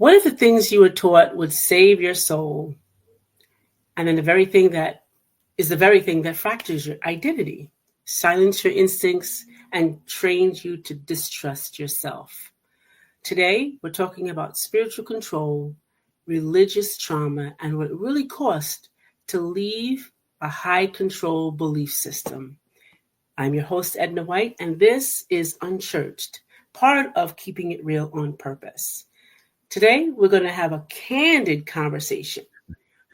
What if the things you were taught would save your soul, and then the very thing that fractures your identity, silence your instincts, and trains you to distrust yourself? Today, we're talking about spiritual control, religious trauma, and what it really costs to leave a high control belief system. I'm your host, Edna White, and this is Unchurched, part of Keeping It Real on Purpose. Today, we're going to have a candid conversation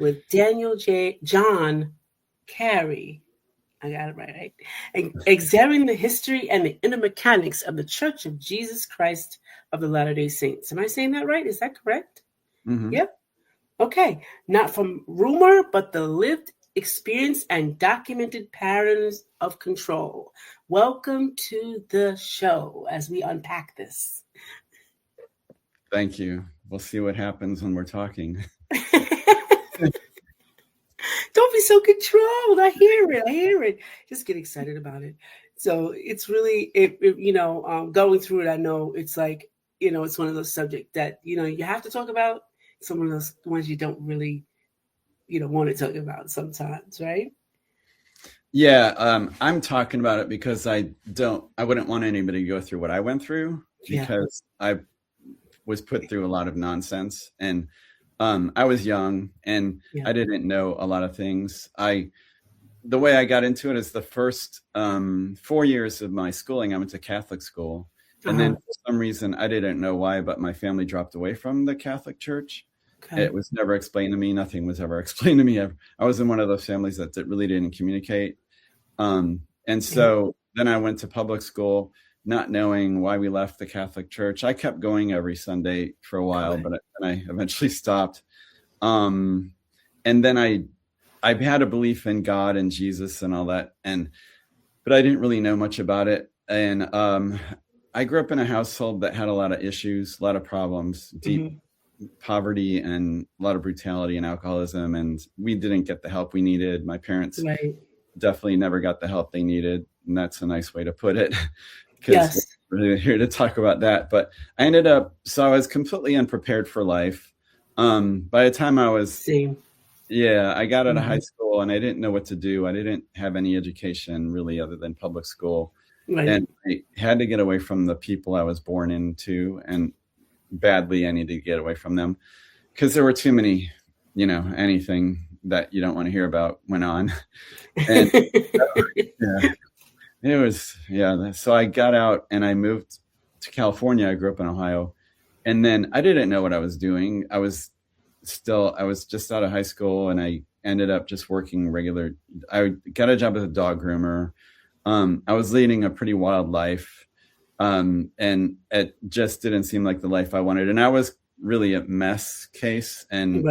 with Daniel John Carey. I got it right? And examine the history and the inner mechanics of the Church of Jesus Christ of the Latter-day Saints. Am I saying that right? Is that correct? Mm-hmm. Yep. Okay. Not from rumor, but the lived experience and documented patterns of control. Welcome to the show as we unpack this. Thank you. We'll see what happens when we're talking. Don't be so controlled. I hear it. Just get excited about it. So it's really, going through it, I know it's like, it's one of those subjects that, you have to talk about. Some of those ones you don't really, want to talk about sometimes, right? Yeah, I'm talking about it because I wouldn't want anybody to go through what I went through, because I was put through a lot of nonsense, and I was young and I didn't know a lot of things. The way I got into it is the first 4 years of my schooling, I went to Catholic school. And then for some reason, I didn't know why, but my family dropped away from the Catholic Church. Okay. It was never explained to me. Nothing was ever explained to me. I was in one of those families that really didn't communicate. And so then I went to public school, not knowing why we left the Catholic Church. I kept going every Sunday for a while, but I eventually stopped. And then I had a belief in God and Jesus and all that, but I didn't really know much about it. And I grew up in a household that had a lot of issues, a lot of problems, deep poverty and a lot of brutality and alcoholism. And we didn't get the help we needed. My parents definitely never got the help they needed. And that's a nice way to put it. Because we're here to talk about that. But I was completely unprepared for life. By the time I was, I got out of high school and I didn't know what to do. I didn't have any education really other than public school. Right. And I had to get away from the people I was born into, and badly I needed to get away from them because there were too many, anything that you don't want to hear about went on. And it was, so I got out and I moved to California. I grew up in Ohio. And then I didn't know what I was doing. I was just out of high school, and I ended up just working regular. I got a job as a dog groomer. I was leading a pretty wild life. And it just didn't seem like the life I wanted. And I was really a mess case, and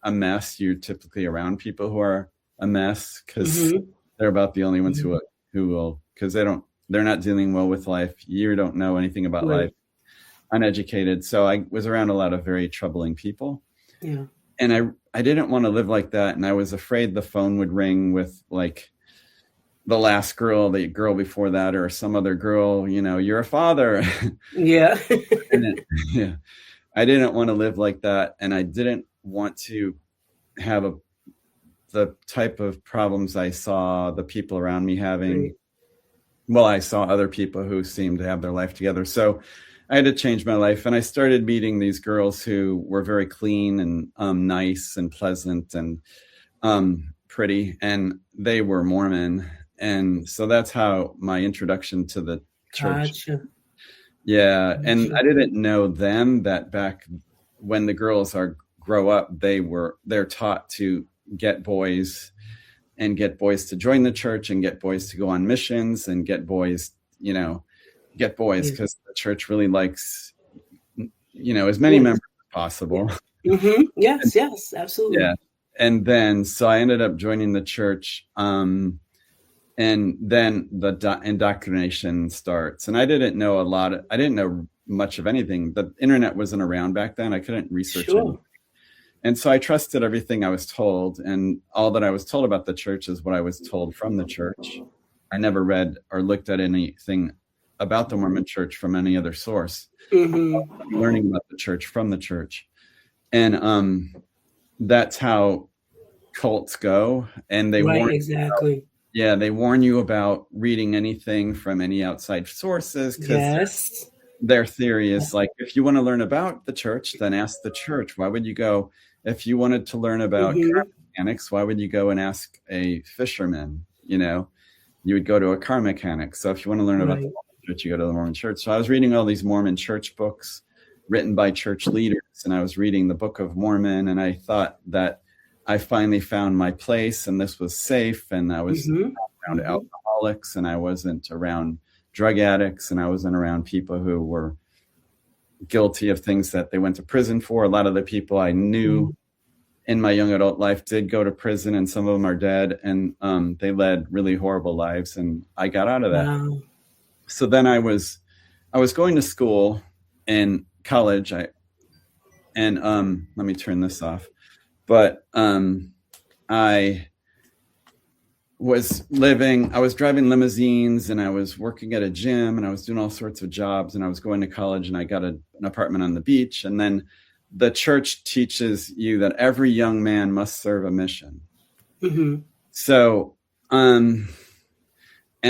a mess. You're typically around people who are a mess because they're about the only ones who will, because they're not dealing well with life. You don't know anything about life, uneducated. So I was around a lot of very troubling people. Yeah. And I didn't want to live like that. And I was afraid the phone would ring with like the last girl, the girl before that, or some other girl, you're a father. Yeah. I didn't want to live like that. And I didn't want to have the type of problems I saw the people around me having. Right. Well, I saw other people who seemed to have their life together. So I had to change my life. And I started meeting these girls who were very clean and nice and pleasant and pretty. And they were Mormon. And so that's how my introduction to the church. Gotcha. Yeah. And I didn't know then that back when the girls grow up, they're taught to get boys to join the church and get boys to go on missions and get boys because the church really likes, as many members as possible. Mm-hmm. Yes, absolutely. Yeah. And then, so I ended up joining the church. And then the indoctrination starts. And I didn't know much of anything. The internet wasn't around back then. I couldn't research it. And so I trusted everything I was told. And all that I was told about the church is what I was told from the church. I never read or looked at anything about the Mormon Church from any other source. Learning about the church from the church. And that's how cults go. And they warn exactly. they warn you about reading anything from any outside sources, because their theory is like, if you want to learn about the church, then ask the church. Why would you go? If you wanted to learn about car mechanics, why would you go and ask a fisherman? You would go to a car mechanic. So if you want to learn about the Mormon Church, you go to the Mormon Church. So I was reading all these Mormon church books written by church leaders, and I was reading the Book of Mormon, and I thought that I finally found my place, and this was safe, and I was around alcoholics, and I wasn't around drug addicts, and I wasn't around people who were guilty of things that they went to prison for. A lot of the people I knew in my young adult life did go to prison, and some of them are dead, and they led really horrible lives, and I got out of that. Wow. So then I was going to school in college. Let me turn this off. But I was driving limousines, and I was working at a gym, and I was doing all sorts of jobs, and I was going to college, and I got an apartment on the beach. And then the church teaches you that every young man must serve a mission. So, and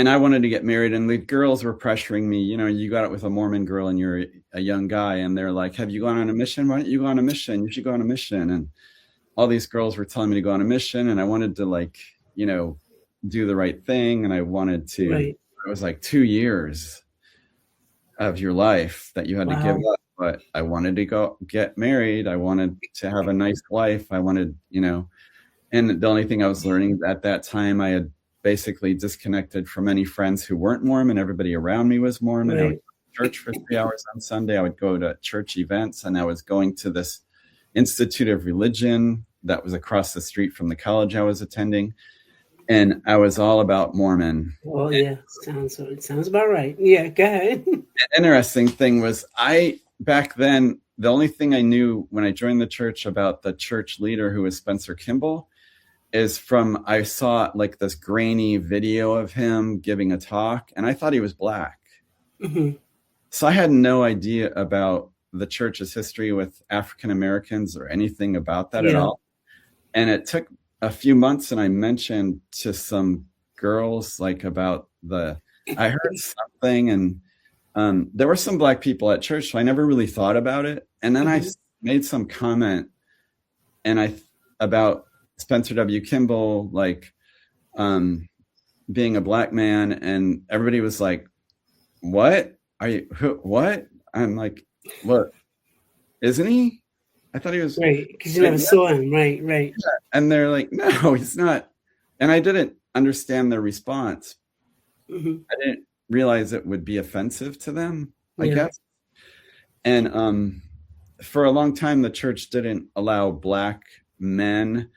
I wanted to get married, and the girls were pressuring me, you got it with a Mormon girl and you're a young guy. And they're like, have you gone on a mission? Why don't you go on a mission? You should go on a mission. And all these girls were telling me to go on a mission, and I wanted to do the right thing. And I wanted to, it was like 2 years of your life that you had to give up. But I wanted to go get married. I wanted to have a nice life. I wanted, and the only thing I was learning at that time, I had basically disconnected from any friends who weren't Mormon. Everybody around me was Mormon. I would go to church for 3 hours on Sunday. I would go to church events, and I was going to this Institute of Religion that was across the street from the college I was attending. And I was all about Mormon. Oh, yeah. It sounds about right. Yeah, go ahead. The interesting thing was, back then, the only thing I knew when I joined the church about the church leader, who was Spencer Kimball, is I saw like this grainy video of him giving a talk, and I thought he was black. So I had no idea about the church's history with African Americans or anything about that at all. And it took a few months, and I mentioned to some girls about I heard something, and there were some black people at church, so I never really thought about it. And then I made some comment about Spencer W. Kimball, being a black man, and everybody was like, what? What? I'm like, what? Isn't he? I thought he was. Right, because you never saw him. Right. Yeah. And they're like, no, he's not. And I didn't understand their response. I didn't realize it would be offensive to them, I guess. And for a long time, the church didn't allow black men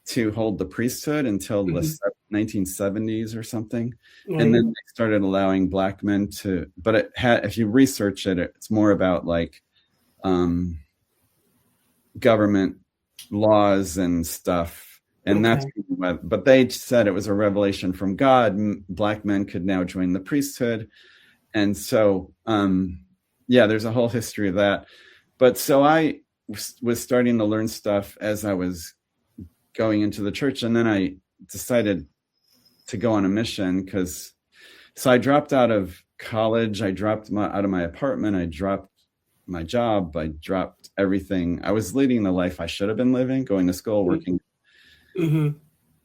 to hold the priesthood until the 1970s or something. And then they started allowing black men to, but if you research it, it's more about government laws and stuff. And that's, but they said it was a revelation from God. Black men could now join the priesthood. And so, there's a whole history of that. But so I was starting to learn stuff as I was going into the church. And then I decided to go on a mission so I dropped out of college. I dropped out of my apartment. I dropped my job. I dropped everything. I was leading the life I should have been living, going to school, working,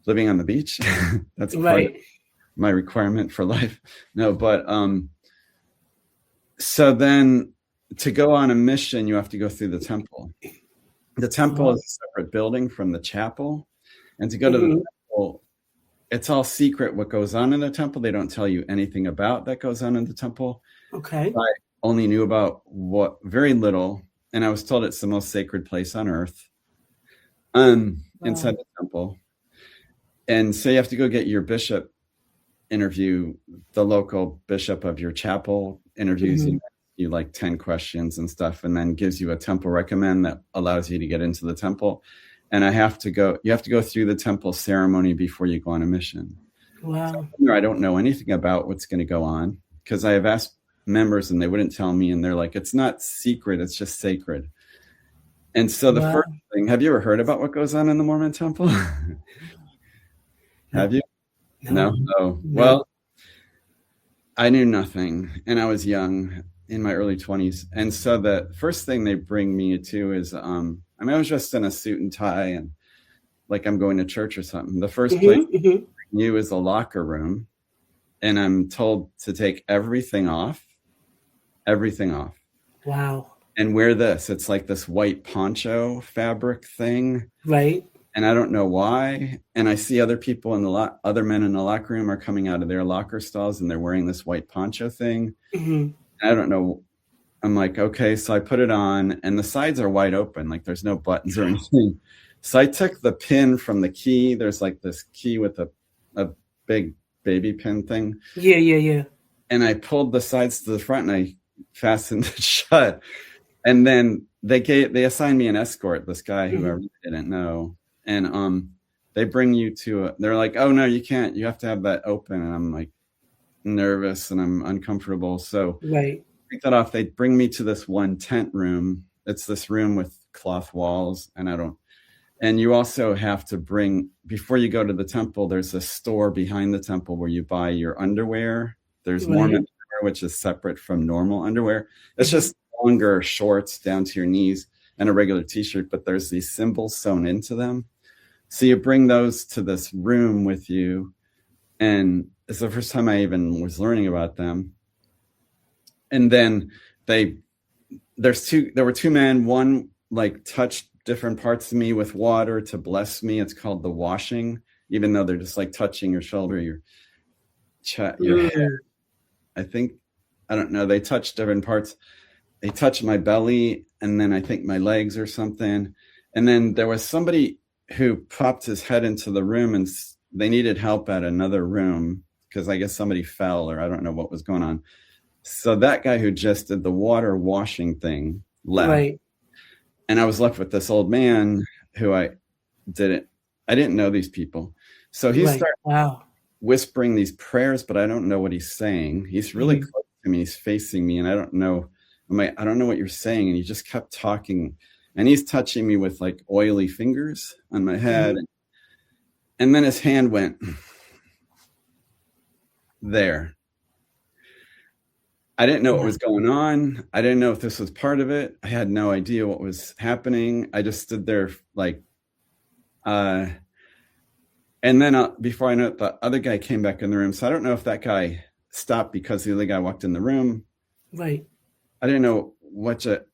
living on the beach. That's part of my requirement for life. No, but so then to go on a mission, you have to go through the temple. The temple is a separate building from the chapel. And to go to the temple, it's all secret what goes on in the temple. They don't tell you anything about that goes on in the temple. Okay. I only knew about very little. And I was told it's the most sacred place on earth inside the temple. And so you have to go get your bishop interview. The local bishop of your chapel interviews you 10 questions and stuff, and then gives you a temple recommend that allows you to get into the temple. And you have to go through the temple ceremony before you go on a mission. Wow. So I don't know anything about what's going to go on, because I have asked members and they wouldn't tell me. And they're like, it's not secret, it's just sacred. And so the Wow. first thing, have you ever heard about what goes on in the Mormon temple? No. Have you? No? Oh, No. well, I knew nothing and I was young in my early 20s. And so the first thing they bring me to is, I was just in a suit and tie and like I'm going to church or something. The first place you is a locker room, and I'm told to take everything off. Wow. And wear this. It's like this white poncho fabric thing. Right. And I don't know why. And I see other people other men in the locker room are coming out of their locker stalls and they're wearing this white poncho thing. I don't know. I'm like, okay. So I put it on and the sides are wide open. Like there's no buttons or anything. So I took the pin from the key. There's like this key with a big baby pin thing. Yeah. And I pulled the sides to the front and I fastened it shut. And then they assigned me an escort, this guy who I really didn't know. And they bring you they're like, oh no, you can't. You have to have that open. And I'm like nervous and I'm uncomfortable. So right. take that off. They bring me to this one tent room. It's this room with cloth walls. And you also have to before you go to the temple, there's a store behind the temple where you buy your underwear. There's Mormon underwear, which is separate from normal underwear. It's just longer shorts down to your knees and a regular t-shirt, but there's these symbols sewn into them. So you bring those to this room with you. And it's the first time I even was learning about them. And then there were two men, one like touched different parts of me with water to bless me. It's called the washing, even though they're just like touching your shoulder, your head. I think, I don't know. They touched different parts. They touched my belly and then I think my legs or something. And then there was somebody who popped his head into the room and they needed help at another room because I guess somebody fell or I don't know what was going on. So that guy who just did the water washing thing left. Right. And I was left with this old man who I didn't know these people. So he started whispering these prayers, but I don't know what he's saying. He's really close to me. He's facing me and I don't know. I don't know what you're saying. And he just kept talking and he's touching me with like oily fingers on my head. And then his hand went there. I didn't know what was going on. I didn't know if this was part of it. I had no idea what was happening. I just stood there like, and then before I know it, the other guy came back in the room. So I don't know if that guy stopped because the other guy walked in the room. Right. I didn't know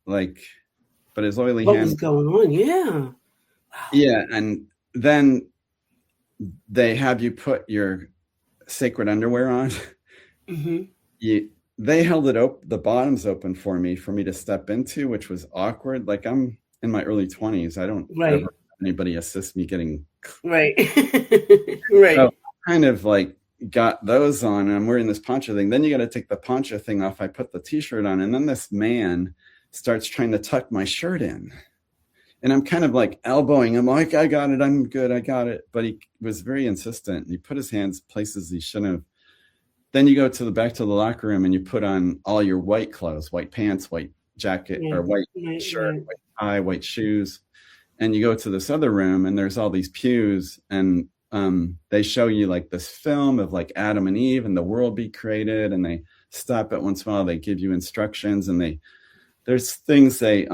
but his oily hand. What was going on? Yeah. Wow. Yeah. And then they have you put your sacred underwear on. They held the bottoms open for me to step into, which was awkward. Like I'm in my early 20s. I don't ever have anybody assist me getting. Right. So I kind of like got those on and I'm wearing this poncho thing. Then you got to take the poncho thing off. I put the t-shirt on and then this man starts trying to tuck my shirt in. And I'm kind of like elbowing him like, I got it. I'm good. I got it. But he was very insistent. He put his hands places he shouldn't have. Then you go back to the locker room and you put on all your white clothes, white pants, white jacket, or white shirt, white tie, white shoes. And you go to this other room and there's all these pews and they show you like this film of like Adam and Eve and the world be created. And they stop at once in a while. They give you instructions and there's things they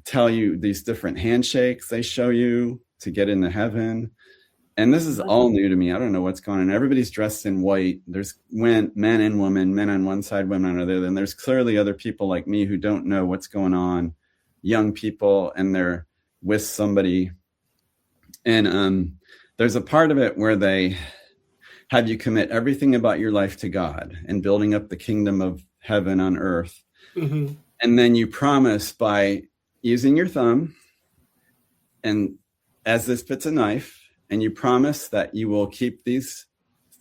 tell you, these different handshakes they show you to get into heaven. And this is all new to me. I don't know what's going on. Everybody's dressed in white. There's men and women, men on one side, women on the other. And there's clearly other people like me who don't know what's going on, young people, and they're with somebody. And there's a part of it where they have you commit everything about your life to God and building up the kingdom of heaven on earth. And then you promise by using your thumb and as this fits a knife, and you promise that you will keep these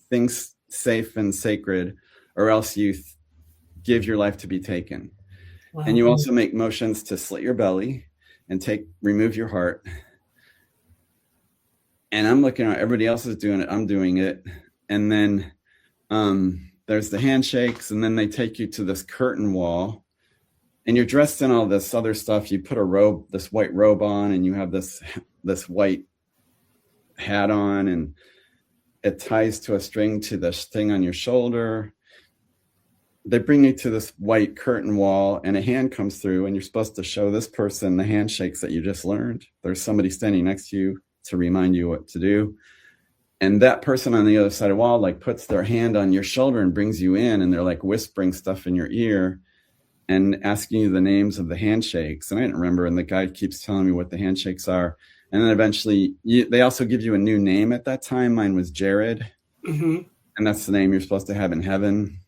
things safe and sacred, or else you give your life to be taken. Wow. And you also make motions to slit your belly and remove your heart. And I'm looking at everybody else is doing it. I'm doing it. And then there's the handshakes, and then they take you to this curtain wall. and you're dressed in all this other stuff. You put a robe, this white robe on, and you have this white hat on, and it ties to a string to the thing on your shoulder. They bring you to this white curtain wall, and a hand comes through, and you're supposed to show this person the handshakes that you just learned. There's somebody standing next to you to remind you what to do. And that person on the other side of the wall, like, puts their hand on your shoulder and brings you in, and they're like whispering stuff in your ear and asking you the names of the handshakes. And I didn't remember, and the guy keeps telling me what the handshakes are. And then eventually they also give you a new name at that time. Mine was Jared. And that's the name you're supposed to have in heaven.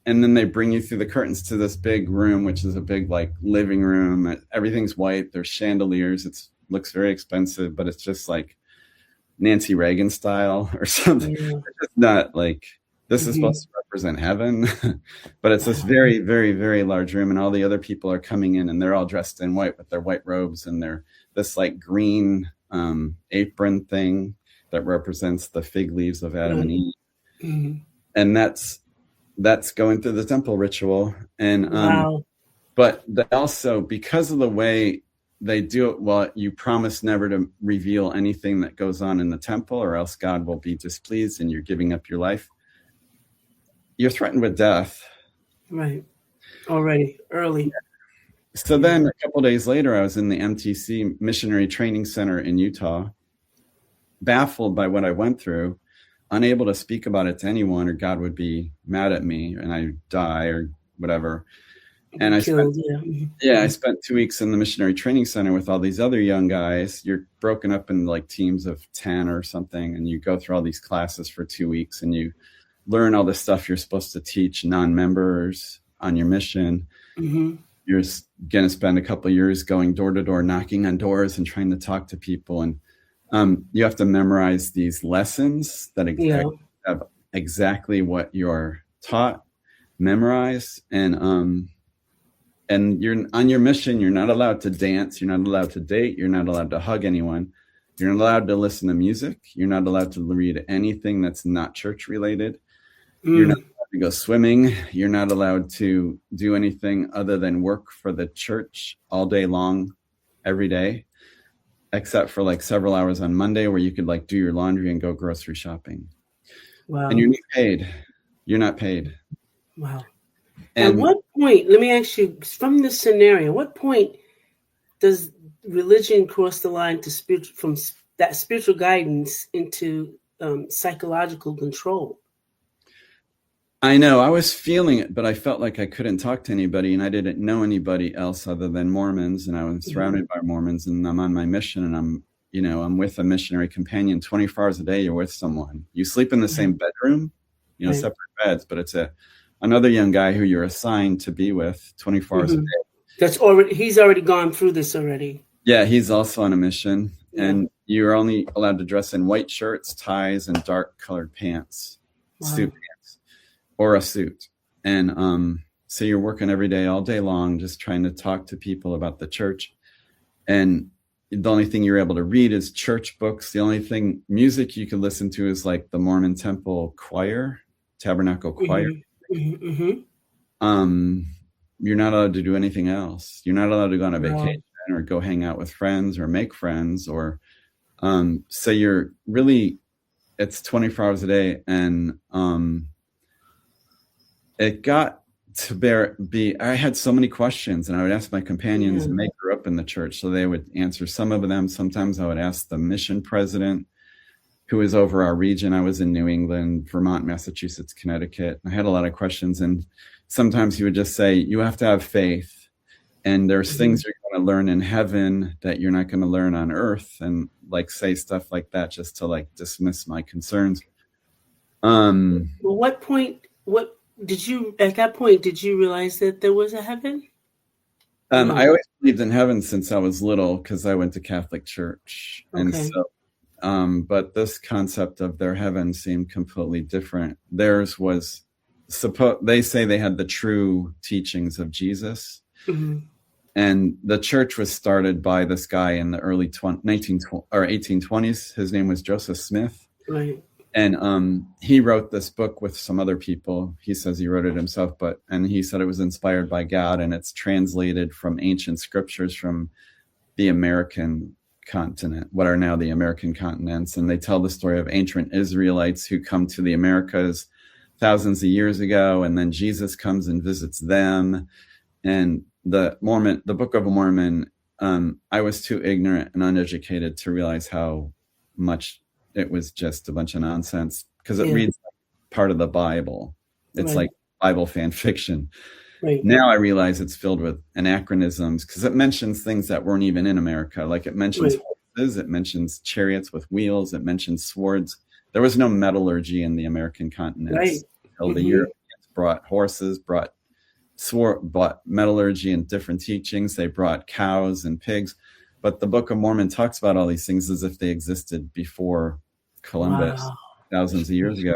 And then they bring you through the curtains to this big room, which is a big, like, living room. Everything's white. There's chandeliers. It looks very expensive, but it's just like Nancy Reagan style or something. It's just not like, this is supposed to represent heaven, but it's this very, very, very large room, and all the other people are coming in, and they're all dressed in white with their white robes, and they're this like green apron thing that represents the fig leaves of Adam and Eve. And that's going through the temple ritual. And but also, because of the way they do it, well, you promise never to reveal anything that goes on in the temple, or else God will be displeased and you're giving up your life. You're threatened with death. Right. Already early. So then a couple of days later, I was in the MTC Missionary Training Center in Utah, baffled by what I went through, unable to speak about it to anyone, or God would be mad at me and I'd die or whatever. And I spent 2 weeks in the Missionary Training Center with all these other young guys. You're broken up in like teams of 10 or something, and you go through all these classes for 2 weeks, and you learn all the stuff you're supposed to teach non-members on your mission. You're going to spend a couple of years going door to door, knocking on doors and trying to talk to people. And you have to memorize these lessons that have exactly what you're taught, memorize. And you're on your mission. You're not allowed to dance. You're not allowed to date. You're not allowed to hug anyone. You're not allowed to listen to music. You're not allowed to read anything that's not church related. You're not allowed to go swimming. You're not allowed to do anything other than work for the church all day long, every day, except for like several hours on Monday where you could like do your laundry and go grocery shopping. Wow. And you're not paid. You're not paid. Wow. At what point, let me ask you, from this scenario, what point does religion cross the line to from that spiritual guidance into psychological control? I know, I was feeling it, but I felt like I couldn't talk to anybody, and I didn't know anybody else other than Mormons, and I was surrounded by Mormons, and I'm on my mission, and I'm with a missionary companion 24 hours a day. You're with someone. You sleep in the same bedroom, separate beds, but it's another young guy who you're assigned to be with 24 hours a day. He's already gone through this already. Yeah, he's also on a mission, and you're only allowed to dress in white shirts, ties, and dark colored pants, suit pants, or a suit. And so you're working every day, all day long, just trying to talk to people about the church. And the only thing you're able to read is church books. The only thing music you can listen to is like the Mormon Temple choir, tabernacle choir. You're not allowed to do anything else. You're not allowed to go on a vacation or go hang out with friends or make friends, or so you're really, it's 24 hours a day. And it got to I had so many questions, and I would ask my companions, and they grew up in the church, so they would answer some of them. Sometimes I would ask the mission president who was over our region. I was in New England, Vermont, Massachusetts, Connecticut. I had a lot of questions, and sometimes he would just say, you have to have faith, and there's things you're going to learn in heaven that you're not going to learn on earth, and like say stuff like that just to like dismiss my concerns. Well, at that point, did you realize that there was a heaven? I always believed in heaven since I was little because I went to Catholic church. Okay. And so, but this concept of their heaven seemed completely different. Theirs was, they say they had the true teachings of Jesus. And the church was started by this guy in the early 1820s. His name was Joseph Smith. Right. And he wrote this book with some other people. He says he wrote it himself, and he said it was inspired by God, and it's translated from ancient scriptures from the American continent, what are now the American continents. And they tell the story of ancient Israelites who come to the Americas thousands of years ago, and then Jesus comes and visits them. And the Book of Mormon, I was too ignorant and uneducated to realize how much it was just a bunch of nonsense, because it reads like part of the Bible. It's like Bible fan fiction. Right. Now I realize it's filled with anachronisms, because it mentions things that weren't even in America. Like it mentions horses, it mentions chariots with wheels, it mentions swords. There was no metallurgy in the American continents until the Europeans brought horses, brought metallurgy and different teachings. They brought cows and pigs. But the Book of Mormon talks about all these things as if they existed before Columbus, thousands of years ago.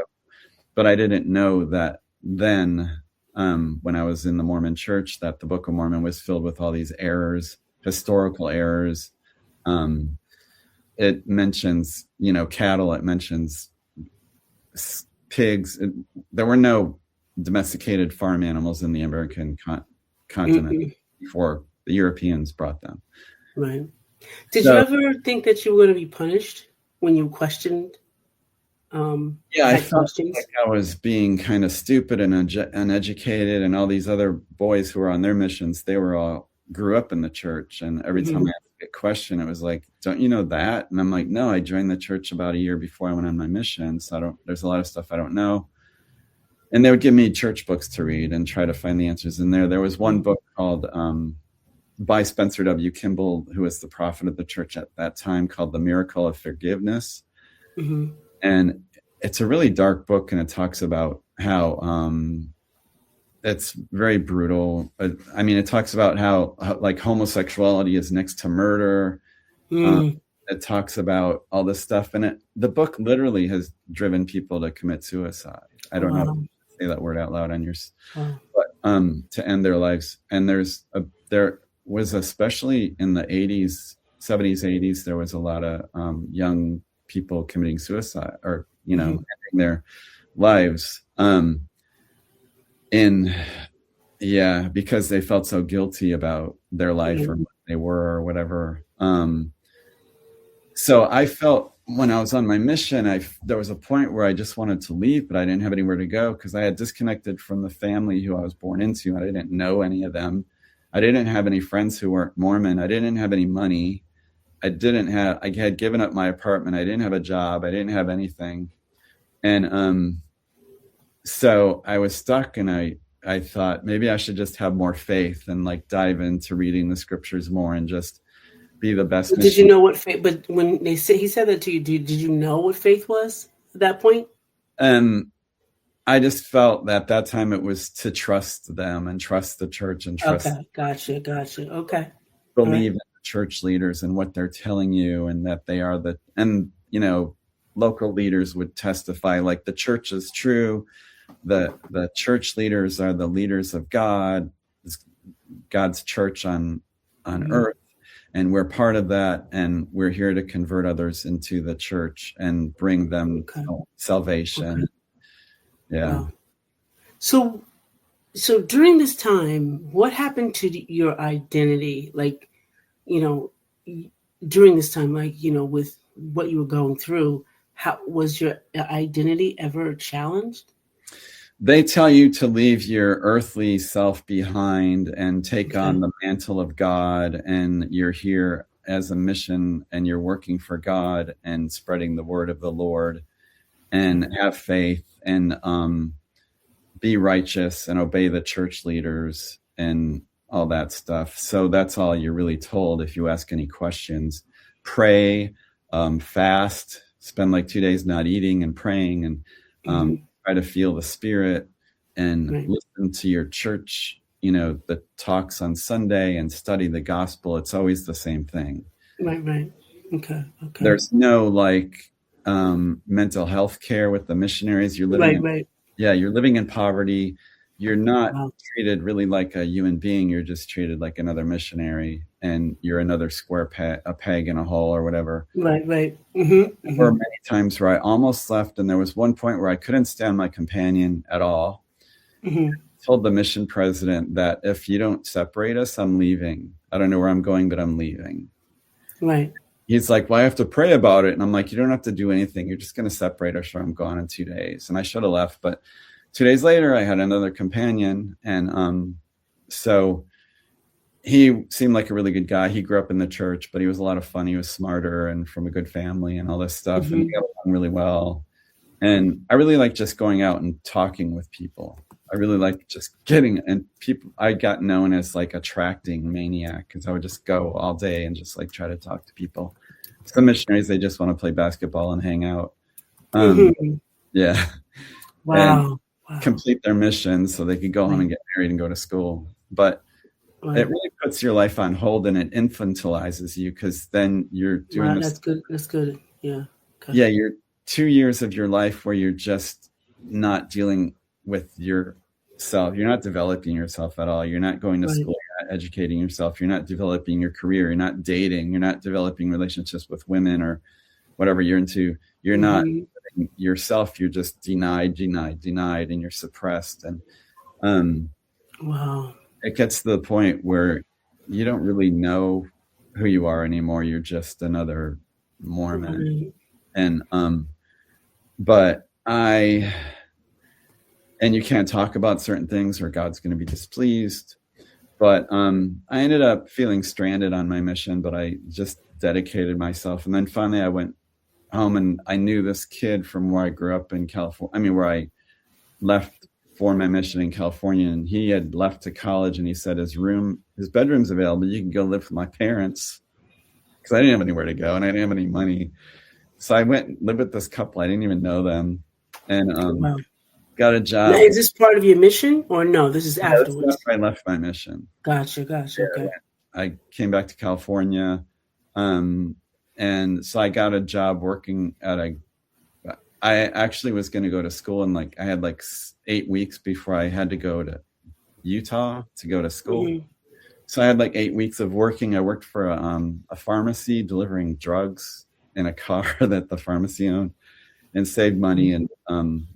But I didn't know that then, when I was in the Mormon Church, that the Book of Mormon was filled with all these errors, historical errors. It mentions, cattle. It mentions pigs. There were no domesticated farm animals in the American continent before the Europeans brought them. Right. Did you ever think that you were going to be punished when you questioned? I felt like I was being kind of stupid and uneducated, and all these other boys who were on their missions, they were all grew up in the church. And every time I asked a question, it was like, don't you know that? And I'm like, no, I joined the church about a year before I went on my mission. So there's a lot of stuff I don't know. And they would give me church books to read and try to find the answers in there. There was one book called, by Spencer W. Kimball, who was the prophet of the church at that time, called The Miracle of Forgiveness. And it's a really dark book, and it talks about how it's very brutal. I mean, it talks about how like homosexuality is next to murder. It talks about all this stuff, and the book literally has driven people to commit suicide. I don't know if you say that word out loud on yours, but to end their lives. And there was, especially in the 80s, 70s, 80s, there was a lot of young people committing suicide, or ending their lives, because they felt so guilty about their life or what they were or whatever. So I felt, when I was on my mission, there was a point where I just wanted to leave, but I didn't have anywhere to go, because I had disconnected from the family who I was born into. I didn't know any of them. I didn't have any friends who weren't Mormon. I didn't have any money. I had given up my apartment. I didn't have a job. I didn't have anything. And so I was stuck, and I thought maybe I should just have more faith and like dive into reading the scriptures more and just be the best. Did you know what faith? But when he said that to you, did you know what faith was at that point? I just felt that at that time it was to trust them and trust the church and trust. Okay, gotcha. Okay. Believe in the church leaders and what they're telling you, and that they are local leaders would testify, like, the church is true. The church leaders are the leaders of God, God's church on earth. And we're part of that, and we're here to convert others into the church and bring them salvation. Okay. Yeah. Wow. So during this time, what happened to your identity? Like, during this time, with what you were going through, how was your identity ever challenged? They tell you to leave your earthly self behind and take on the mantle of God, and you're here as a mission, and you're working for God and spreading the word of the Lord, and have faith, and be righteous and obey the church leaders and all that stuff. So that's all you're really told if you ask any questions. Pray, fast, spend like 2 days not eating and praying, and try to feel the Spirit, and listen to your church, the talks on Sunday, and study the gospel. It's always the same thing. Right. Okay. There's no mental health care with the missionaries. You're living you're living in poverty. you're not treated really like a human being. You're just treated like another missionary, and you're another square a peg in a hole or whatever. Right. There were many times where I almost left, and there was one point where I couldn't stand my companion at all. I told the mission president that if you don't separate us, I'm leaving. I don't know where I'm going, but I'm leaving. Right. He's like, well, I have to pray about it. And I'm like, you don't have to do anything. You're just going to separate us or I'm gone in 2 days. And I should have left. But 2 days later, I had another companion. And so he seemed like a really good guy. He grew up in the church, but he was a lot of fun. He was smarter and from a good family and all this stuff. And we got along really well. And I really like just going out and talking with people. I really like just getting, and people, I got known as like attracting maniac because I would just go all day and just like try to talk to people. Some missionaries, they just want to play basketball and hang out. Yeah. Wow. And complete their mission so they could go home and get married and go to school. But it really puts your life on hold and it infantilizes you because then you're doing this. That's good. That's good. Yeah. Okay. Yeah. You're 2 years of your life where you're just not dealing with yourself. You're not developing yourself at all. You're not going to school, you're not educating yourself. You're not developing your career. You're not dating. You're not developing relationships with women or whatever you're into. You're not yourself. You're just denied, and you're suppressed. And it gets to the point where you don't really know who you are anymore. You're just another Mormon. And and you can't talk about certain things or God's going to be displeased. But I ended up feeling stranded on my mission, but I just dedicated myself. And then finally I went home and I knew this kid from where I grew up in California. I mean, where I left for my mission in California, and he had left to college and he said his bedroom's available. You can go live with my parents because I didn't have anywhere to go and I didn't have any money. So I went and lived with this couple. I didn't even know them. And got a job. Now, is this part of your mission or no? This is afterwards. That's after I left my mission. Gotcha. Okay. I came back to California. And so I got a job working at I actually was going to go to school and I had 8 weeks before I had to go to Utah to go to school. So I had 8 weeks of working. I worked for a pharmacy delivering drugs in a car that the pharmacy owned and saved money and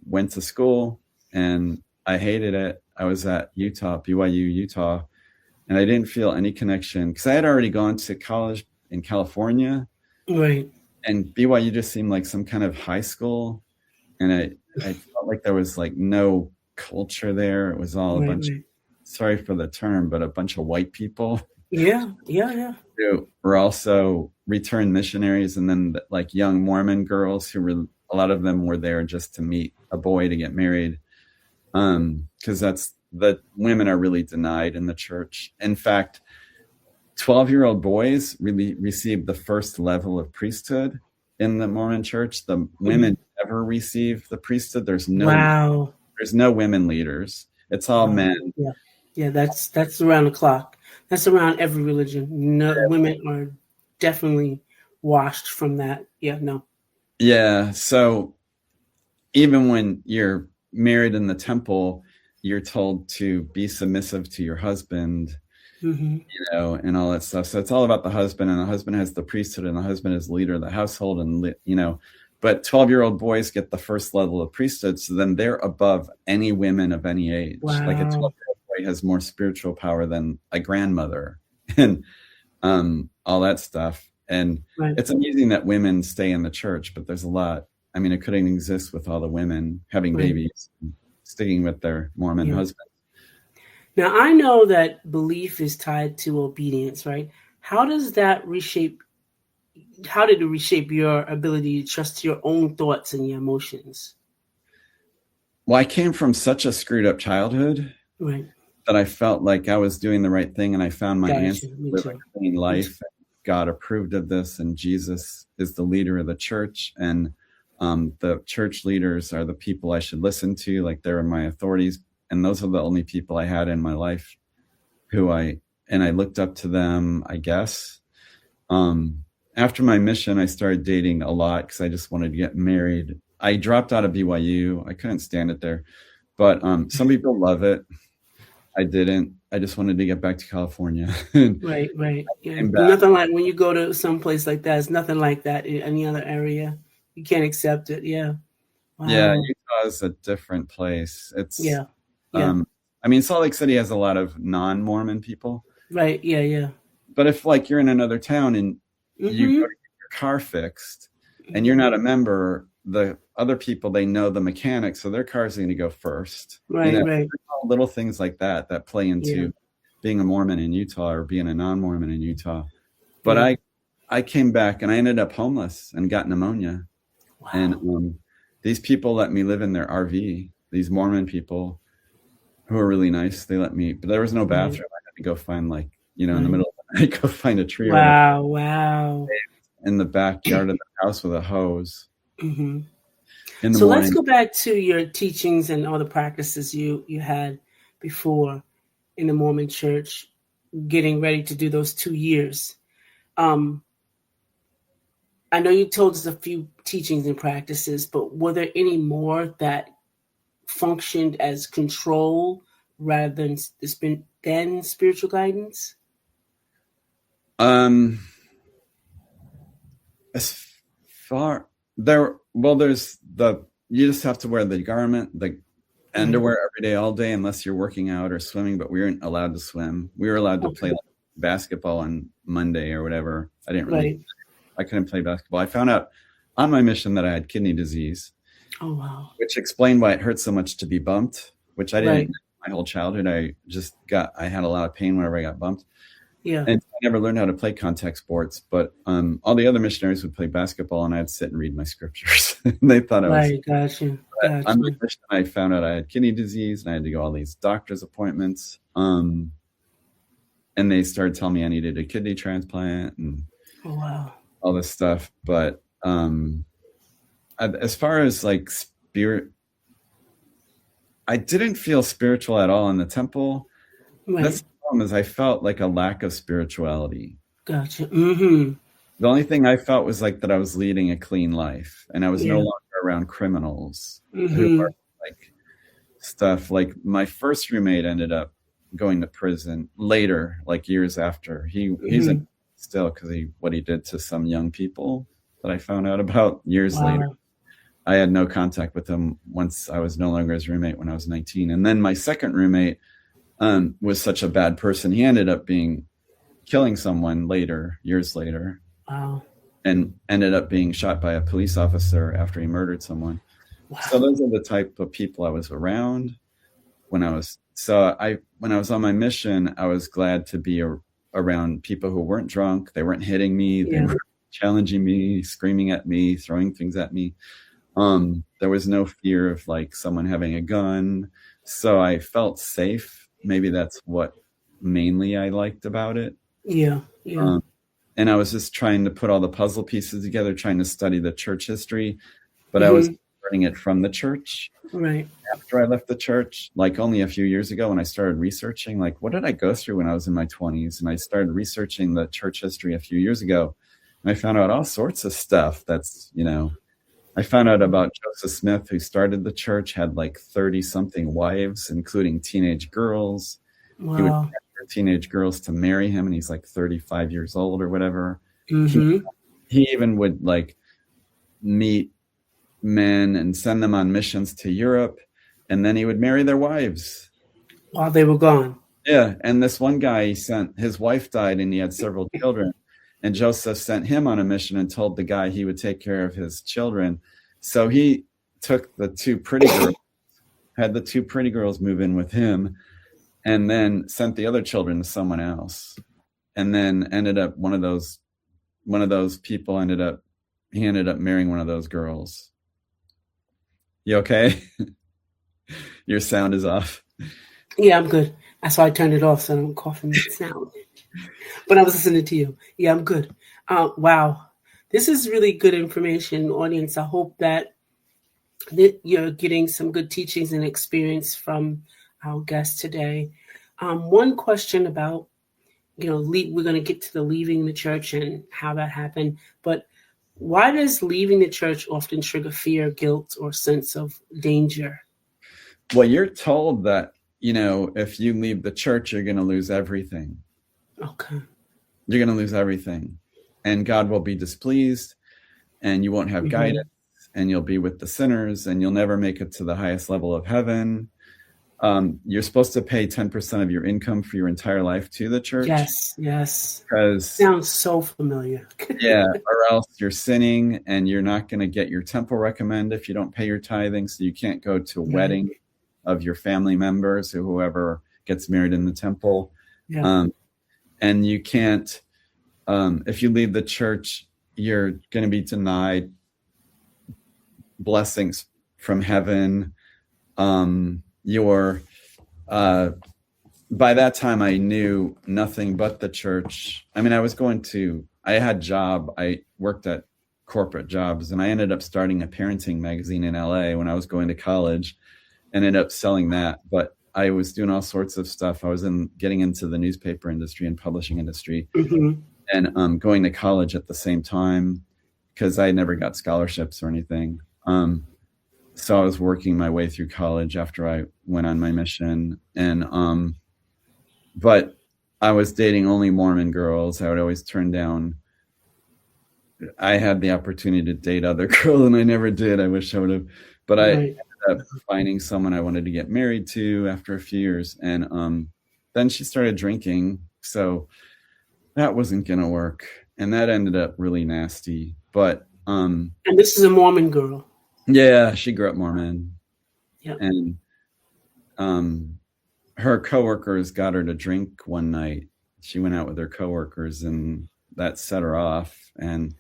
went to school, and I hated it. I was at BYU, Utah, and I didn't feel any connection because I had already gone to college in California. Right. And BYU just seemed like some kind of high school. And I felt like there was no culture there. It was all a bunch of, sorry for the term, but a bunch of white people. Yeah. Who were also returned missionaries, and then young Mormon girls who a lot of them were there just to meet a boy to get married. Because the women are really denied in the church. In fact, 12-year-old boys really received the first level of priesthood in the Mormon Church. The women never receive the priesthood. There's no women leaders. It's all men. Yeah. That's around the clock. That's around every religion. No, women are definitely washed from that. Yeah. No. Yeah. So even when you're married in the temple, you're told to be submissive to your husband. And all that stuff. So it's all about the husband, and the husband has the priesthood, and the husband is leader of the household, and but 12-year-old boys get the first level of priesthood, so then they're above any women of any age. Wow. A 12-year-old boy has more spiritual power than a grandmother, and all that stuff. And it's amazing that women stay in the church, but there's a lot. I mean, it couldn't exist with all the women having babies, and sticking with their Mormon husbands. Now, I know that belief is tied to obedience, right? How did it reshape your ability to trust your own thoughts and your emotions? Well, I came from such a screwed up childhood that I felt like I was doing the right thing, and I found my answer to live a clean life. God approved of this, and Jesus is the leader of the church, and the church leaders are the people I should listen to, they're my authorities. And those are the only people I had in my life I looked up to them, I guess. After my mission, I started dating a lot because I just wanted to get married. I dropped out of BYU. I couldn't stand it there. But some people love it. I didn't. I just wanted to get back to California. Right. Yeah. Nothing like when you go to some place like that. It's nothing like that in any other area. You can't accept it. Yeah. Wow. Yeah, Utah is a different place. It's yeah. I mean, Salt Lake City has a lot of non-Mormon people. Right. Yeah. But if like you're in another town and you go to get your car fixed and you're not a member, the other people, they know the mechanic, so their car's going to go first. Right. Little things like that play into being a Mormon in Utah or being a non-Mormon in Utah. But I came back and I ended up homeless and got pneumonia. Wow. And these people let me live in their RV, these Mormon people who are really nice. They let me, but there was no bathroom. I had to go find like, in the middle of the night, go find a tree. Wow. In the backyard of the house with a hose. Mm-hmm. So let's go back to your teachings and all the practices you had before in the Mormon Church, getting ready to do those 2 years. I know you told us a few teachings and practices, but were there any more that functioned as control rather than spiritual guidance? As far there's you just have to wear the garment, the underwear every day, all day, unless you're working out or swimming. But we weren't allowed to swim. We were allowed to play like, basketball on Monday or whatever. I couldn't play basketball. I found out on my mission that I had kidney disease. Oh wow! Which explained why it hurt so much to be bumped. Which I didn't. My whole childhood, I had a lot of pain whenever I got bumped. Yeah. And I never learned how to play contact sports, but all the other missionaries would play basketball and I'd sit and read my scriptures. And they thought I was Gotcha. On my mission, I found out I had kidney disease and I had to go all these doctor's appointments. And they started telling me I needed a kidney transplant and all this stuff. But as far as like spirit, I didn't feel spiritual at all in the temple. That's is I felt like a lack of spirituality. Gotcha. Mm-hmm. The only thing I felt was like that I was leading a clean life and I was no longer around criminals who are like stuff. Like my first roommate ended up going to prison later, like years after. He's in still because what he did to some young people that I found out about years later. I had no contact with him once I was no longer his roommate when I was 19. And then my second roommate was such a bad person. He ended up killing someone years later. Wow. And ended up being shot by a police officer after he murdered someone. Wow. So those are the type of people I was around when I was on my mission. I was glad to be around people who weren't drunk. They weren't hitting me. They were challenging me, screaming at me, throwing things at me. There was no fear of like someone having a gun. So I felt safe. Maybe that's what mainly I liked about it. Yeah. And I was just trying to put all the puzzle pieces together, trying to study the church history, but I was learning it from the church. Right. After I left the church, like only a few years ago when I started researching, like what did I go through when I was in my 20s? And I started researching the church history a few years ago. And I found out all sorts of stuff I found out about Joseph Smith, who started the church, had like 30-something wives, including teenage girls. Wow. He would get teenage girls to marry him, and he's like 35 years old or whatever. Mm-hmm. He even would like meet men and send them on missions to Europe, and then he would marry their wives. While they were gone. Yeah, and this one guy, his wife died, and he had several children. And Joseph sent him on a mission and told the guy he would take care of his children. So he took the two pretty girls, had the two pretty girls move in with him, and then sent the other children to someone else. And then ended up one of those people ended up marrying one of those girls. You okay? Your sound is off. Yeah, I'm good. That's why I turned it off so I don't cough and sound. But I was listening to you. Yeah, I'm good. Wow. This is really good information, audience. I hope that you're getting some good teachings and experience from our guest today. One question about, we're going to get to the leaving the church and how that happened. But why does leaving the church often trigger fear, guilt, or sense of danger? Well, you're told that, if you leave the church, you're going to lose everything. Okay. You're going to lose everything. And God will be displeased, and you won't have guidance, and you'll be with the sinners, and you'll never make it to the highest level of heaven. You're supposed to pay 10% of your income for your entire life to the church. Yes. Because sounds so familiar. Yeah, or else you're sinning, and you're not going to get your temple recommend if you don't pay your tithing. So you can't go to a wedding of your family members or whoever gets married in the temple. Yeah. And you can't, if you leave the church, you're going to be denied blessings from heaven. By that time, I knew nothing but the church. I mean, I had I worked at corporate jobs, and I ended up starting a parenting magazine in LA when I was going to college, and ended up selling that. But I was doing all sorts of stuff. I was getting into the newspaper industry and publishing industry, and going to college at the same time, because I never got scholarships or anything. So I was working my way through college after I went on my mission, and but I was dating only Mormon girls. I would always turn down. I had the opportunity to date other girls, and I never did. I wish I would have. But I ended up finding someone I wanted to get married to after a few years. And then she started drinking. So that wasn't going to work. And that ended up really nasty. But and this is a Mormon girl. Yeah, she grew up Mormon. Yep. And her coworkers got her to drink one night. She went out with her coworkers, and that set her off. And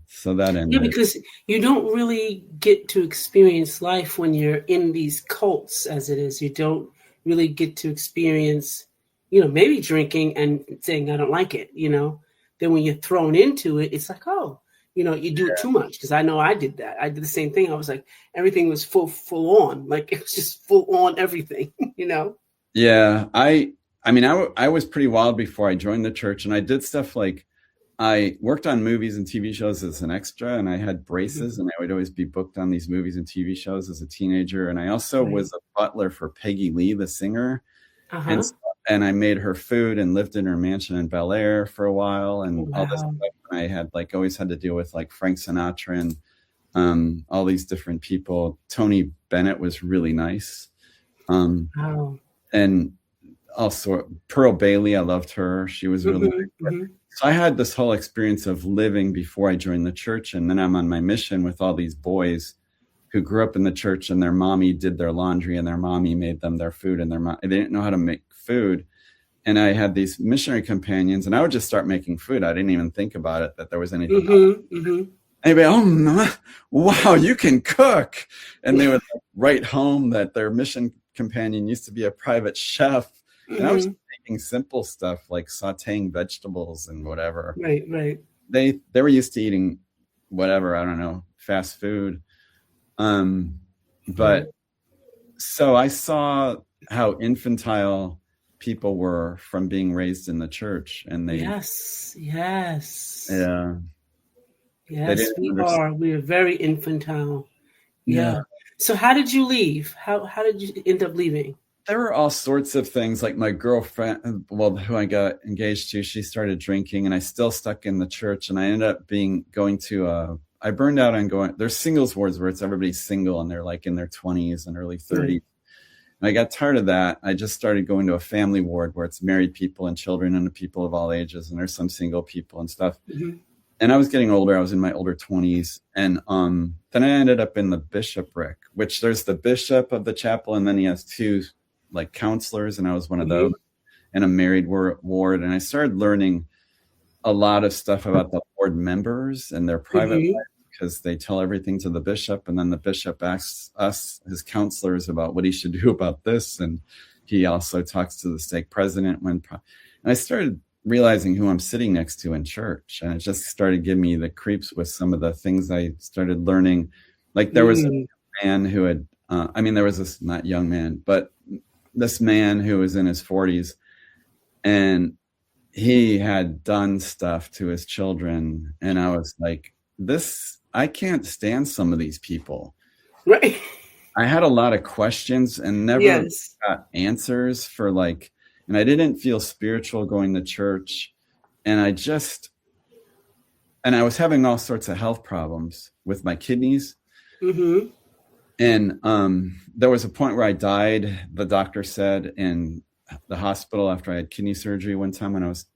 so that ended. Yeah, because you don't really get to experience life when you're in these cults as it is. You don't really get to experience, maybe drinking and saying, I don't like it, Then when you're thrown into it, it's like, oh, you do it too much. Because I know I did that. I did the same thing. I was like, everything was full on. Like, it was just full on everything, Yeah. I was pretty wild before I joined the church, and I did stuff like I worked on movies and TV shows as an extra, and I had braces, and I would always be booked on these movies and TV shows as a teenager. And I also was a butler for Peggy Lee, the singer. And I made her food and lived in her mansion in Bel Air for a while, and all this stuff. And I had always had to deal with Frank Sinatra and all these different people. Tony Bennett was really nice. And also Pearl Bailey, I loved her. She was really nice. So I had this whole experience of living before I joined the church, and then I'm on my mission with all these boys who grew up in the church, and their mommy did their laundry, and their mommy made them their food, and they didn't know how to make food. And I had these missionary companions, and I would just start making food. I didn't even think about it, that there was anything. Anyway, oh no, wow, you can cook. And they would write home that their mission companion used to be a private chef. And I was making simple stuff like sauteing vegetables and whatever. Right. They were used to eating whatever, I don't know, fast food. But so I saw how infantile people were from being raised in the church, and they yes we are very infantile. So how did you leave? How did you end up leaving? There were all sorts of things. Like my girlfriend, who I got engaged to, she started drinking, and I still stuck in the church, and I ended up I burned out on going. There's singles wards where it's everybody's single, and they're in their 20s and early 30s. And I got tired of that. I just started going to a family ward where it's married people and children and people of all ages, and there's some single people and stuff. And I was getting older. I was in my older 20s. And then I ended up in the bishopric, which there's the bishop of the chapel, and then he has two counselors, and I was one of those, in a married ward. And I started learning a lot of stuff about the board members and their private life, because they tell everything to the bishop, and then the bishop asks us, his counselors, about what he should do about this. And he also talks to the stake president and I started realizing who I'm sitting next to in church. And it just started giving me the creeps with some of the things I started learning. There was a man who had, there was this, not young man, but this man who was in his 40s, and he had done stuff to his children. And I was like, I can't stand some of these people. Right. I had a lot of questions and never got answers for like, and I didn't feel spiritual going to church. And I was having all sorts of health problems with my kidneys. Mm-hmm. And there was a point where I died, the doctor said, in the hospital after I had kidney surgery one time when I was,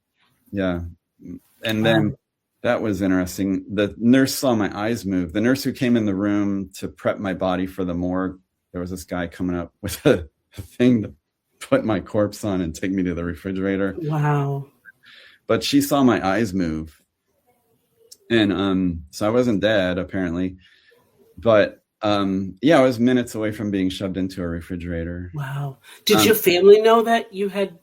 And then that was interesting. The nurse saw my eyes move. The nurse who came in the room to prep my body for the morgue, there was this guy coming up with a thing to put my corpse on and take me to the refrigerator. Wow. But she saw my eyes move. And so I wasn't dead, apparently. But I was minutes away from being shoved into a refrigerator. Wow. Did your family know that you had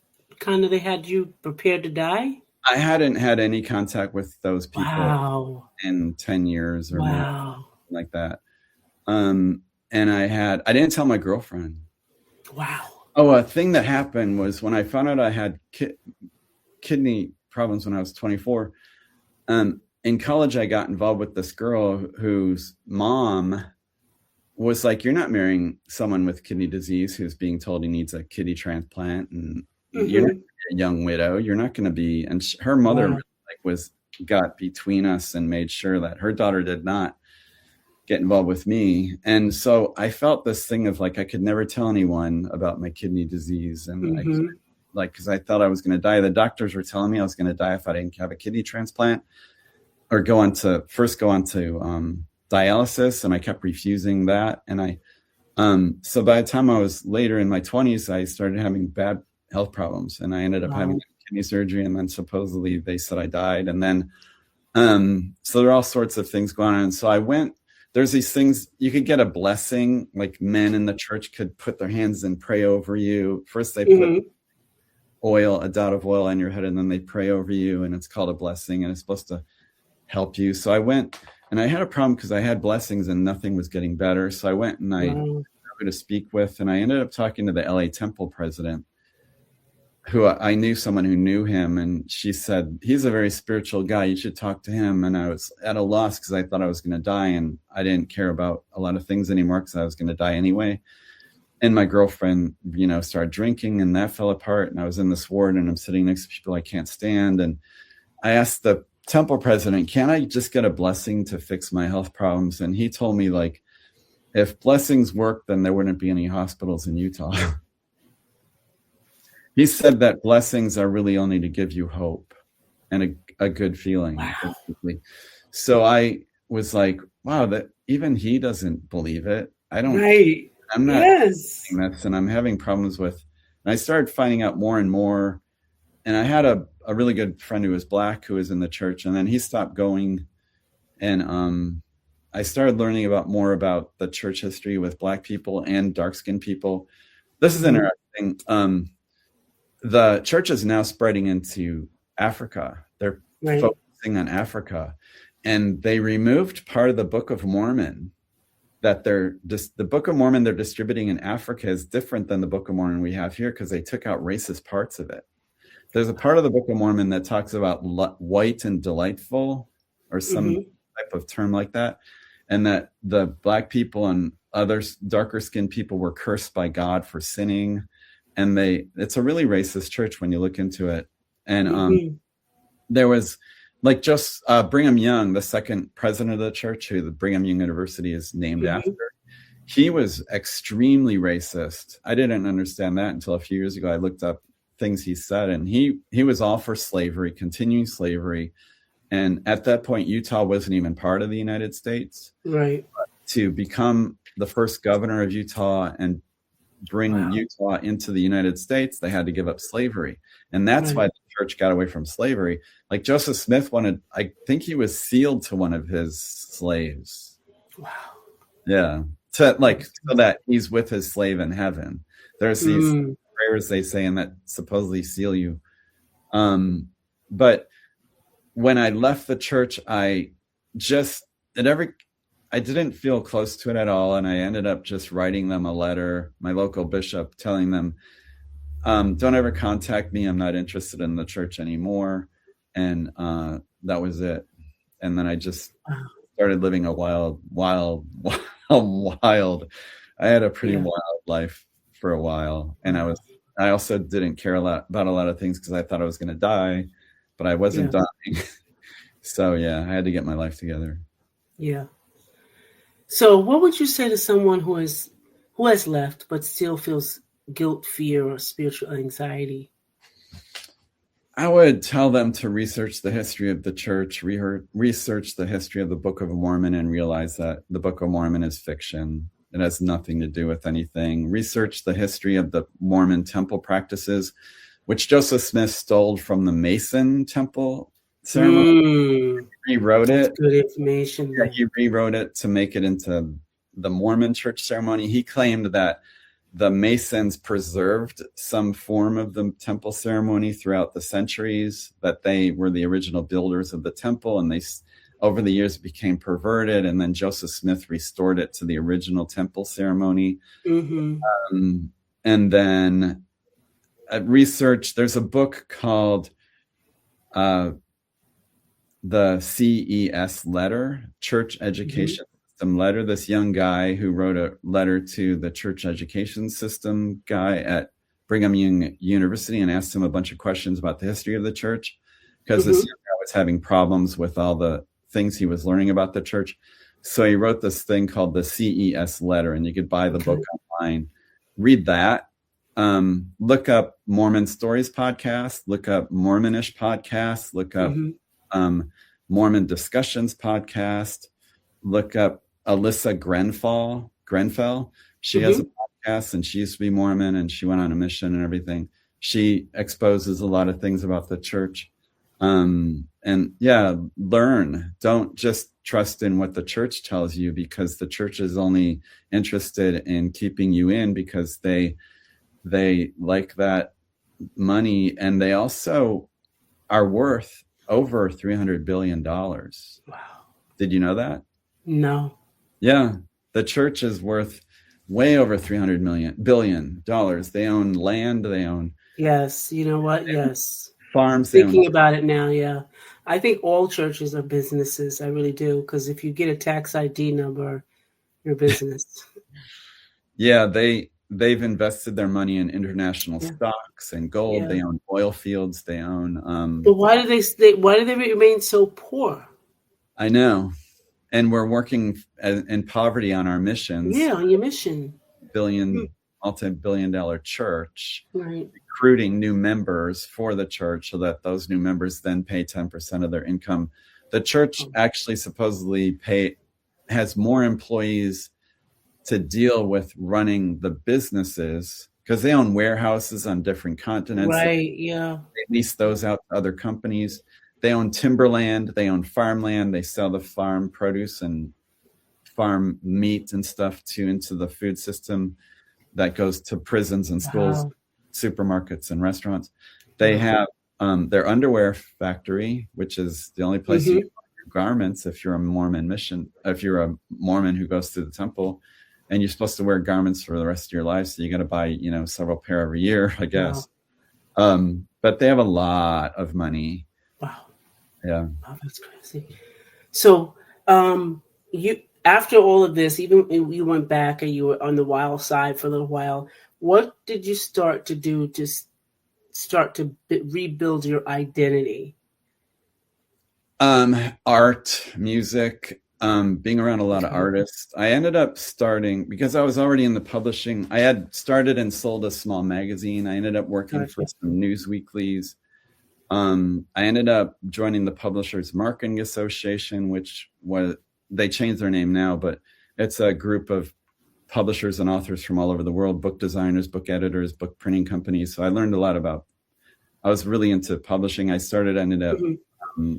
they had you prepared to die? I hadn't had any contact with those people in 10 years or more, like that. And I didn't tell my girlfriend. Wow. Oh, a thing that happened was when I found out I had kidney problems when I was 24, in college, I got involved with this girl whose mom was like, you're not marrying someone with kidney disease who's being told he needs a kidney transplant, and you're not a young widow. You're not going to be. And her mother got between us and made sure that her daughter did not get involved with me. And so I felt this thing of like, I could never tell anyone about my kidney disease. And because I thought I was going to die. The doctors were telling me I was going to die if I didn't have a kidney transplant or go on to dialysis. And I kept refusing that. And so by the time I was later in my 20s, I started having bad health problems, and I ended up having kidney surgery, and then supposedly they said I died. And then, so there are all sorts of things going on. And so I went, there's these things, you could get a blessing, like men in the church could put their hands and pray over you. First they put a dot of oil on your head, and then they pray over you, and it's called a blessing, and it's supposed to help you. So I went, and I had a problem because I had blessings and nothing was getting better. So I went and I to speak with, and I ended up talking to the LA Temple president, who I knew someone who knew him, and she said, he's a very spiritual guy. You should talk to him. And I was at a loss because I thought I was going to die, and I didn't care about a lot of things anymore because I was going to die anyway. And my girlfriend, started drinking, and that fell apart. And I was in this ward, and I'm sitting next to people I can't stand. And I asked the temple president, can I just get a blessing to fix my health problems? And he told me, like, if blessings work, then there wouldn't be any hospitals in Utah. He said that blessings are really only to give you hope and a good feeling. Wow. So I was like, wow, that even he doesn't believe it. I don't, I'm not doing this, and I'm having problems with, and I started finding out more and more. And I had a really good friend who was Black who was in the church, and then he stopped going. And I started learning more about the church history with Black people and dark-skinned people. This is interesting. The church is now spreading into Africa. They're focusing on Africa, and they removed part of the Book of Mormon that the Book of Mormon they're distributing in Africa is different than the Book of Mormon we have here because they took out racist parts of it. There's a part of the Book of Mormon that talks about white and delightful, or some type of term like that, and that the Black people and other darker skinned people were cursed by God for sinning. And it's a really racist church when you look into it. And there was just Brigham Young, the second president of the church, who the Brigham Young University is named after. He was extremely racist. I didn't understand that until a few years ago. I looked up things he said, and he was all for slavery, continuing slavery. And at that point, Utah wasn't even part of the United States. Right. But to become the first governor of Utah and bring Utah into the United States, they had to give up slavery. And that's why the church got away from slavery. Like Joseph Smith I think he was sealed to one of his slaves. Wow. Yeah. So that he's with his slave in heaven. There's these prayers they say, and that supposedly seal you. But when I left the church, I didn't feel close to it at all. And I ended up just writing them a letter, my local bishop, telling them, don't ever contact me. I'm not interested in the church anymore. And that was it. And then I just started living a wild I had a pretty wild life for a while, and I also didn't care about a lot of things because I thought I was going to die, but I wasn't dying. So yeah, I had to get my life together. Yeah. So what would you say to someone who has left but still feels guilt, fear, or spiritual anxiety? I would tell them to research the history of the church, research the history of the Book of Mormon, and realize that the Book of Mormon is fiction. It has nothing to do with anything. Research the history of the Mormon temple practices, which Joseph Smith stole from the Mason temple ceremony. He rewrote it. Good information. Yeah, he rewrote it to make it into the Mormon church ceremony. He claimed that the Masons preserved some form of the temple ceremony throughout the centuries, that they were the original builders of the temple, and they, over the years, became perverted, and then Joseph Smith restored it to the original temple ceremony. And then research, there's a book called the CES letter, Church Education System letter. This young guy who wrote a letter to the church education system guy at Brigham Young University and asked him a bunch of questions about the history of the church, because this young guy was having problems with all the things he was learning about the church. So he wrote this thing called the CES letter, and you could buy the book online, read that. Look up Mormon Stories podcast, look up Mormonish podcast, look up Mormon Discussions podcast, look up Alyssa Grenfell. She has a podcast, and she used to be Mormon, and she went on a mission and everything. She exposes a lot of things about the church. And yeah, learn. Don't just trust in what the church tells you, because the church is only interested in keeping you in because they like that money, and they also are worth over $300 billion. Wow. Did you know that? No. Yeah. The church is worth way over $300 billion. They own land. They own. Yes. You know what? Yes. Farms. Thinking about it now. Yeah. I think all churches are businesses. I really do. Because if you get a tax ID number, you're business. Yeah. They've invested their money in international stocks and gold. They own oil fields. They own. But why do they remain so poor? I know, and we're working in poverty on our missions. Yeah, on your mission. Multi-billion-dollar church, right? Recruiting new members for the church so that those new members then pay 10% of their income. The church actually supposedly has more employees to deal with running the businesses, because they own warehouses on different continents. Right, yeah. They lease those out to other companies. They own timberland. They own farmland. They sell the farm produce and farm meat and stuff into the food system that goes to prisons and schools, supermarkets and restaurants. They have their underwear factory, which is the only place you can buy your garments if you're a Mormon who goes to the temple. And you're supposed to wear garments for the rest of your life, so you got to buy, several pair every year, I guess. Wow. But they have a lot of money. Wow. Yeah. Wow, that's crazy. So, you after all of this, even you went back and you were on the wild side for a little while. What did you start to do to start to rebuild your identity? Art, music. Being around a lot of artists. I ended up starting, because I was already in the publishing. I had started and sold a small magazine. I ended up working for some news weeklies. I ended up joining the Publishers Marketing Association, they changed their name now, but it's a group of publishers and authors from all over the world, book designers, book editors, book printing companies. So I learned a lot I was really into publishing. I ended up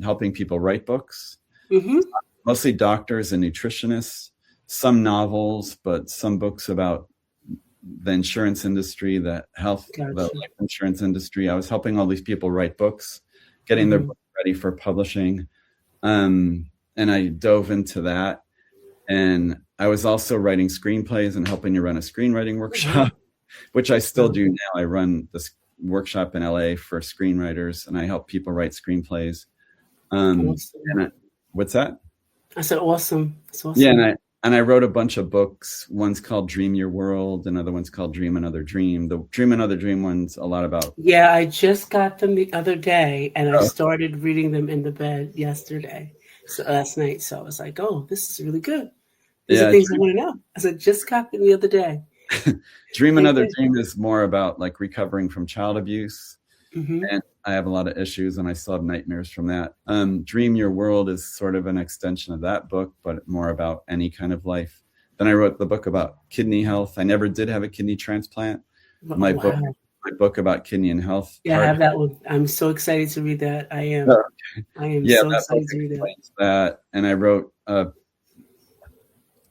helping people write books. Mostly doctors and nutritionists, some novels, but some books about the insurance industry, the life insurance industry. I was helping all these people write books, getting their books ready for publishing. And I dove into that. And I was also writing screenplays and helping to run a screenwriting workshop, which I still do now. I run this workshop in LA for screenwriters, and I help people write screenplays. What's that? I said, awesome. That's awesome. Yeah, And I wrote a bunch of books. One's called Dream Your World. Another one's called Dream Another Dream. The Dream Another Dream one's a lot about. Yeah, I just got them the other day, and I started reading them in the bed yesterday, so last night. So I was like, "Oh, this is really good. These are things I want to know." I said, "Just got them the other day." Dream Another Dream is more about like recovering from child abuse, and I have a lot of issues, and I still have nightmares from that. Dream Your World is sort of an extension of that book, but more about any kind of life. Then I wrote the book about kidney health. I never did have a kidney transplant. My book about kidney and health. Yeah, I have that one. I'm so excited to read that. I am. I am so excited to read that. And I wrote, I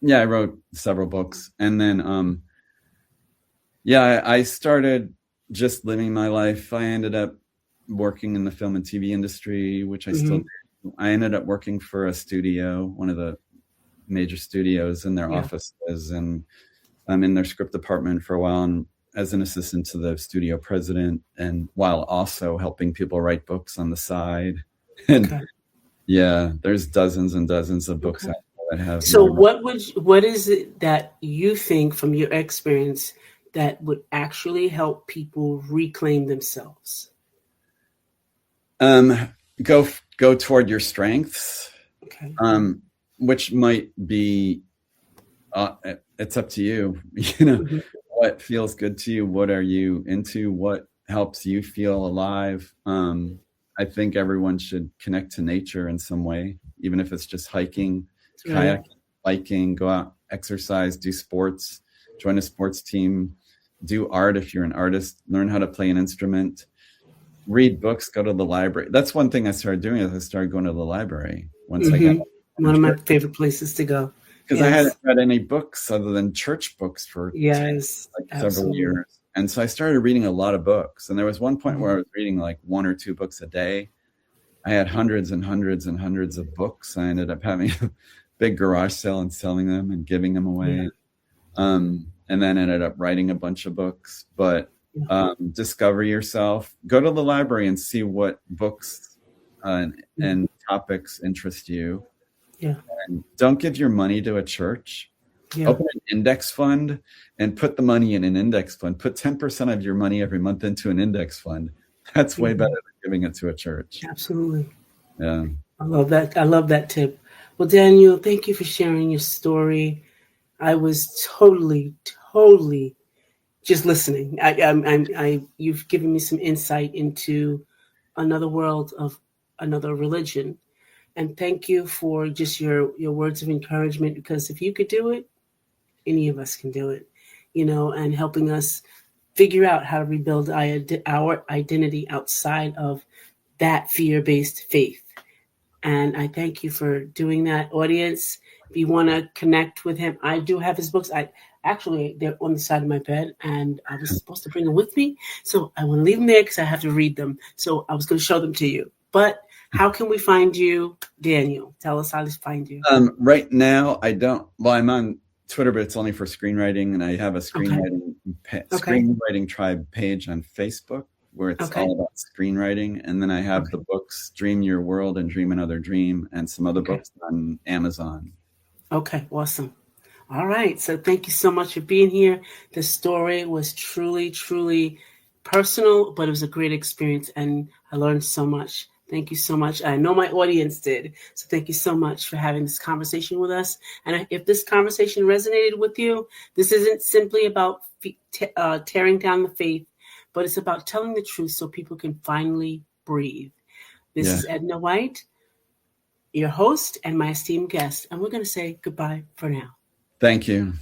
wrote several books, and then, I started just living my life. I ended up working in the film and TV industry, which I still do. I ended up working for a studio, one of the major studios, in their offices, and I'm in their script department for a while, and as an assistant to the studio president, and while also helping people write books on the side. And there's dozens and dozens of books that have. So what is it that you think from your experience that would actually help people reclaim themselves? Go toward your strengths. Okay. Which might be, it's up to you, you know, what feels good to you. What are you into? What helps you feel alive? I think everyone should connect to nature in some way, even if it's just hiking, kayaking, biking, go out, exercise, do sports, join a sports team, do art if you're an artist, learn how to play an instrument, read books, go to the library. That's one thing I started doing is I started going to the library once I got one of my favorite places to go. Because I hadn't read any books other than church books for several years. And so I started reading a lot of books. And there was one point where I was reading like 1 or 2 books a day. I had hundreds and hundreds and hundreds of books. I ended up having a big garage sale and selling them and giving them away. And then ended up writing a bunch of books. But discover yourself. Go to the library and see what books and topics interest you. And don't give your money to a church. Open an index fund and put the money in an index fund. Put 10% of your money every month into an index fund. That's way better than giving it to a church. Absolutely. Yeah. I love that. I love that tip. Well, Daniel, thank you for sharing your story. I was totally just listening. You've given me some insight into another world of another religion. And thank you for just your words of encouragement, because if you could do it, any of us can do it, you know, and helping us figure out how to rebuild our identity outside of that fear-based faith. And I thank you for doing that. Audience, if you want to connect with him, I do have his books. They're on the side of my bed, and I was supposed to bring them with me. So I want to leave them there because I have to read them. So I was going to show them to you. But how can we find you, Daniel? Tell us how to find you. Right now, I'm on Twitter, but it's only for screenwriting. And I have a screenwriting tribe page on Facebook where it's all about screenwriting. And then I have the books, Dream Your World and Dream Another Dream, and some other books on Amazon. Okay, awesome. All right. So thank you so much for being here. The story was truly, truly personal, but it was a great experience. And I learned so much. Thank you so much. I know my audience did. So thank you so much for having this conversation with us. And if this conversation resonated with you, this isn't simply about tearing down the faith, but it's about telling the truth so people can finally breathe. This is Edna White, your host and my esteemed guest. And we're going to say goodbye for now. Thank you.